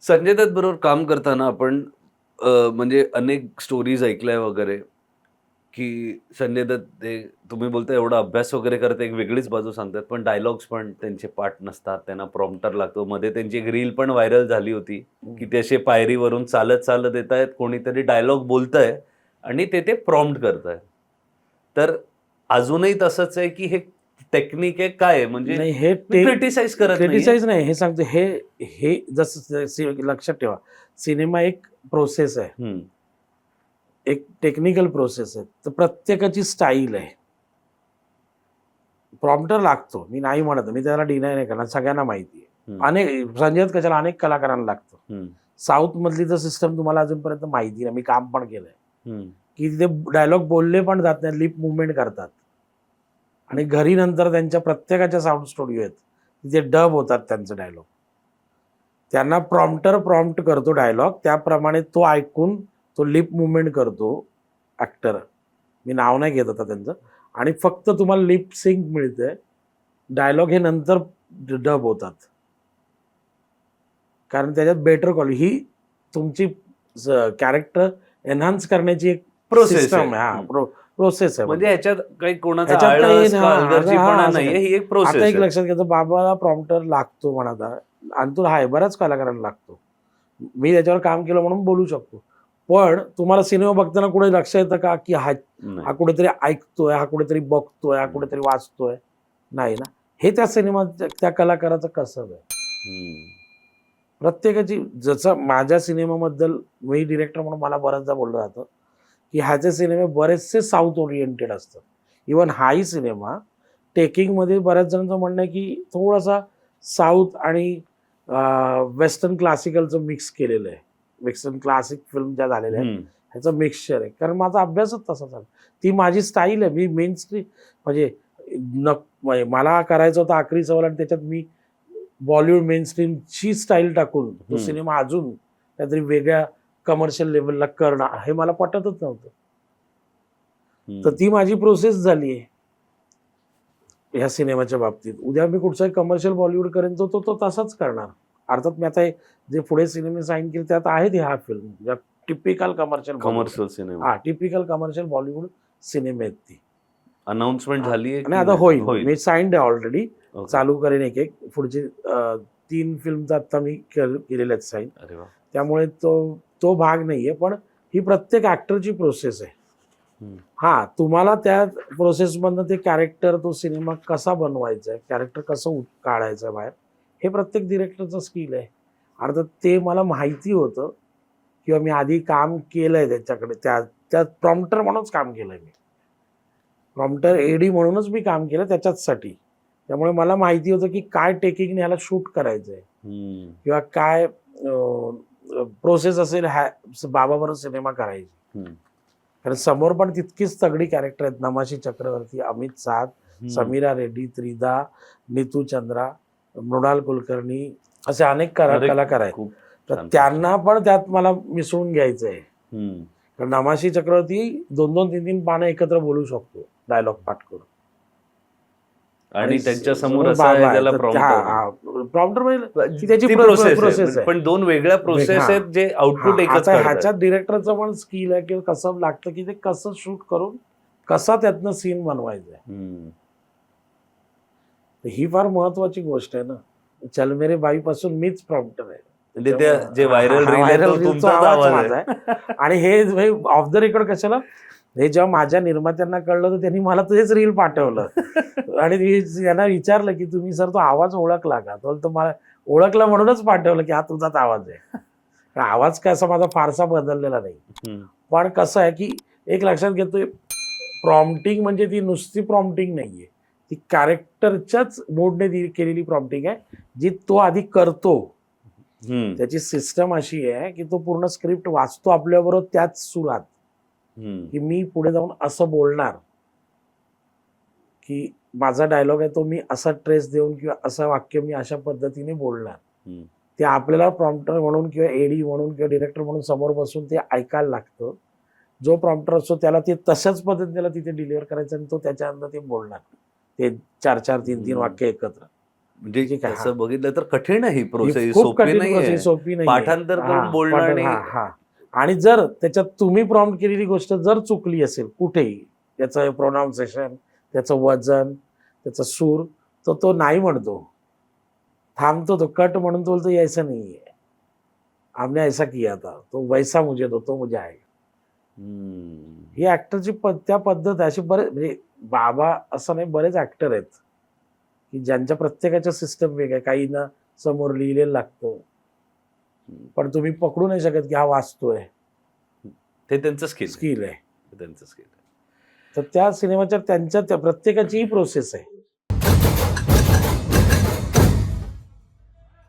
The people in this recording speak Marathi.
संजय दत्त बरोबर काम करताना आपण म्हणजे अनेक स्टोरीज ऐकल्या वगैरे, की संजय दत्त ते तुम्ही बोलताय एवढा अभ्यास वगैरे करत एक वेगळीच बाजू सांगतात. पण डायलॉग्स पण त्यांचे पाठ नसतात. त्यांना प्रॉम्प्टर लागतो. मध्ये त्यांची एक रील पण व्हायरल झाली होती, की ते असे पायरीवरून चालत येतायत. कोणीतरी डायलॉग बोलतंय आणि ते प्रॉम्प्ट करतायत. तर अजूनही तसंच आहे, की हे टेक्निक आहे काय आहे? म्हणजे नाही, हे मी क्रिटिसाइज करत नाहीये. क्रिटिसाइज नाही, हे सांगतो. हे हे जसं लक्षात ठेवा, सिनेमा एक प्रोसेस आहे, हं. एक टेक्निकल प्रोसेस आहे. तर प्रत्येकाची स्टाईल आहे. प्रॉम्प्टर लागतो, मी नाही म्हणत, मी त्याला डिनाय नाही करणार, सगळ्यांना माहिती आहे. हं. अनेक संजय दत्त कशाला, अनेक कलाकारांना लागतं. हं. साऊथ मधली तर सिस्टम तुम्हाला अजूनपर्यंत माहिती नाही, मी काम पण केलंय, हं. की तिथे डायलॉग बोलले पण जात नाही, लिप मुवमेंट करतात. आणि घरी नंतर त्यांच्या प्रत्येकाच्या साऊंड स्टुडिओ आहेत, तिथे डब होतात त्यांचे डायलॉग. त्यांना प्रॉम्प्टर प्रॉम्प्ट करतो डायलॉग, त्याप्रमाणे तो ऐकून तो लिप मुवमेंट करतो ॲक्टर. मी नाव नाही घेत आता त्यांचं. आणि फक्त तुम्हाला लिप सिंक मिळते. डायलॉग हे नंतर डब होतात. कारण त्याच्यात बेटर क्वालिटी ही तुमची कॅरेक्टर एन्हान्स करण्याची एक प्रोसेस सिस्टम आहे. आहे. प्रोसेस आहे. म्हणजे ह्याच्यात काही कोणाचा ह्याच्यात काही आळस का हा, हलगर्जीपणा असं नाहीये, काही. ही एक प्रोसेस आता एक आहे. लक्षात घ्यायचं, बाबाला प्रॉम्प्टर लागतो म्हणा, आणि तो आहे बऱ्याच कलाकारांना लागतो. मी त्याच्यावर काम केलं म्हणून बोलू शकतो. पण तुम्हाला सिनेमा बघताना कुठे लक्ष येतं का, की हा नाही. हा कुठेतरी ऐकतोय, हा कुठेतरी बघतोय, हा कुठेतरी वाचतोय? नाही ना. हे त्या सिनेमात त्या कलाकाराचं कसब आहे. हं. प्रत्येकाची, जसं माझ्या सिनेमाबद्दल मी डिरेक्टर म्हणून मला बऱ्याचदा बोललं जातं, की ह्याचे सिनेमे बरेचसे साऊथ ओरिएंटेड असतात. इवन हाही सिनेमा टेकिंगमध्ये बऱ्याच जणांचं म्हणणं आहे, की थोडासा साऊथ आणि वेस्टर्न क्लासिकलचं मिक्स केलेलं आहे. वेस्टर्न क्लासिक फिल्म ज्या झालेल्या आहेत, हं. ह्याचं मिक्सचर आहे. कारण माझा अभ्यासच तसा झाला. ती माझी स्टाईल आहे. मी मेन स्ट्रीम म्हणजे म्हणजे मला करायचं होतं आखरी सवाल, आणि त्याच्यात मी बॉलिवूड मेनस्ट्रीमची स्टाईल टाकून तो हं. सिनेमा अजून काहीतरी वेगळ्या कमर्शियल लेवलला करणं, हे मला पटतच नव्हतं. तर ती माझी प्रोसेस झाली आहे ह्या सिनेमाच्या बाबतीत. उद्या मी कुठचाही कमर्शियल बॉलिवूड करेन, तो तो तो तसाच करणार. अर्थात मी आता जे पुढे सिनेमे साईन केले त्यात आहेत ह्या film, typical commercial commercial cinema. हा, टिपिकल कमर्शियल बॉलिवूड सिनेमे आहेत ती. अनाउन्समेंट झालीये आणि आता होईल, मी साईन्ड आहे ऑलरेडी. ओके. चालू करेन एक एक. पुढचे 3 फिल्मचा आता मी केलेले आहेत साईन. अरे वाह! त्यामुळे तो भाग नाहीये, पण ही प्रत्येक ऍक्टरची प्रोसेस आहे. हं. हा, तुम्हाला त्या प्रोसेसमधनं ते कॅरेक्टर, तो सिनेमा कसा बनवायचा आहे, कॅरेक्टर कसं काढायचं बाहेर, हे प्रत्येक डिरेक्टरचं स्किल आहे. अर्थात ते मला माहिती होतं, किंवा मी आधी काम केलंय त्याच्याकडे, त्या प्रॉम्प्टर म्हणूनच काम केलंय मी. प्रॉम्प्टर एडी म्हणूनच मी काम केलं त्याच्याचसाठी. त्यामुळे मला माहिती होतं की काय टेकिंगने ह्याला शूट करायचं आहे, हं. किंवा काय प्रोसेस असेल बाबाबरोबर सिनेमा करायची. हं. कारण समोर पण तितकीच तगडी कॅरेक्टर आहेत. नमाशी चक्रवर्ती, अमित साध, समीरा रेड्डी, त्रिधा, नीतू चंद्रा, मृणाल कुलकर्णी, असे अनेक अरे, कलाकार आहेत. खूप तर छान. त्यांना पण त्यात मला मिसळून घ्यायचं आहे. हं. कारण नमाशी चक्रवर्ती 2-2, 3-3 पानं एकत्र बोलू शकतो डायलॉग पाठ करून. आणि त्यांच्या समोर बाबा असं आहे आहे, त्याला तर प्रॉम्प्टर म्हणजे ती त्याची ती प्रोसेस आहे. पण दोन वेगळ्या प्रोसेस हा. आहेत जे आउटपुट एकच आता काढतात. ह्याच्यात डिरेक्टरचं पण स्किल आहे, की कसं लागतं, की ते कसं शूट करून कसा त्यातनं सीन बनवायचा आहे. हं. ही फार महत्वाची गोष्ट आहे ना. चल मेरे बाई पासून मीच प्रॉम्प्टर आहे. म्हणजे त्या जे व्हायरल रील आहे तो रीलचा तुमचाच आवाज आवाज माझा आहे. आहे. आणि हे ऑफ द रेकॉर्ड कशाला, हे जेव्हा माझ्या निर्मात्यांना कळलं, तर त्यांनी मला तेच रील पाठवलं. आणि त्यांना विचारलं की तुम्ही सर तो आवाज ओळखला का? तर मला ओळखला म्हणूनच पाठवलं की हा तुझाच आवाज आहे. आवाज काय असा माझा फारसा बदललेला नाही. हं. पण कसं आहे की एक लक्षात घेतोय, प्रॉम्प्टिंग म्हणजे ती नुसती प्रॉम्प्टिंग नाहीये, ती कॅरेक्टरच्याच मोडने केलेली प्रॉम्प्टिंग आहे, जी तो आधी करतो. हं. त्याची सिस्टम अशी आहे की तो पूर्ण स्क्रिप्ट वाचतो आपल्याबरोबर त्याच सुरात, हं. की मी पुढे जाऊन असं बोलणार, की माझा डायलॉग आहे तो मी असा ट्रेस देऊन, किंवा असं वाक्य मी अशा पद्धतीने बोलणार. हं. ते आपल्याला प्रॉम्प्टर म्हणून किंवा एडी म्हणून किंवा डिरेक्टर म्हणून समोर बसून ते ऐकायला लागतं. जो प्रॉम्प्टर असतो त्याला ते तशाच पद्धतीने त्याला तिथे डिलिव्हर करायचं, आणि तो त्याच्यानंतर ते बोलणार ते 4-4, 3-3 वाक्य एकत्र. म्हणजे ठीक आहे, हा. तसं बघितलं तर कठीण आहे ही ही प्रोसेस, खूप सोपी कठीण नाहीये. प्रोसेस, सोपी नाही. पाठांतर करून बोलणं आणि आणि जर त्याच्यात तुम्ही प्रॉम्प्ट केलेली गोष्ट जर चुकली असेल कुठेही, त्याचं प्रोनाऊन्सिएशन, त्याचं वजन, त्याचा सूर, तर तो नाही म्हणतो, थांबतो, तो कट म्हणून तो बोलतो ऐसा नहीं है, हमने ऐसा किया था, तो वैसा मुझे दो, तो मुझे आहे. हम्म. ही ऍक्टरची त्या पद्धत आहे. अशी बरेच म्हणजे बाबा असं नाही, बरेच ऍक्टर आहेत की ज्यांच्या प्रत्येकाच्या सिस्टम वेगळ्या, काहींना समोर लिहिलेलं लागतं, पण तुम्ही पकडू नाही शकत की हा वाचतोय, ते त्यांचं स्किल स्किल आहे. त्यांचं स्किल तर त्या सिनेमाच्या त्यांच्या त्या प्रत्येकाची ही प्रोसेस आहे.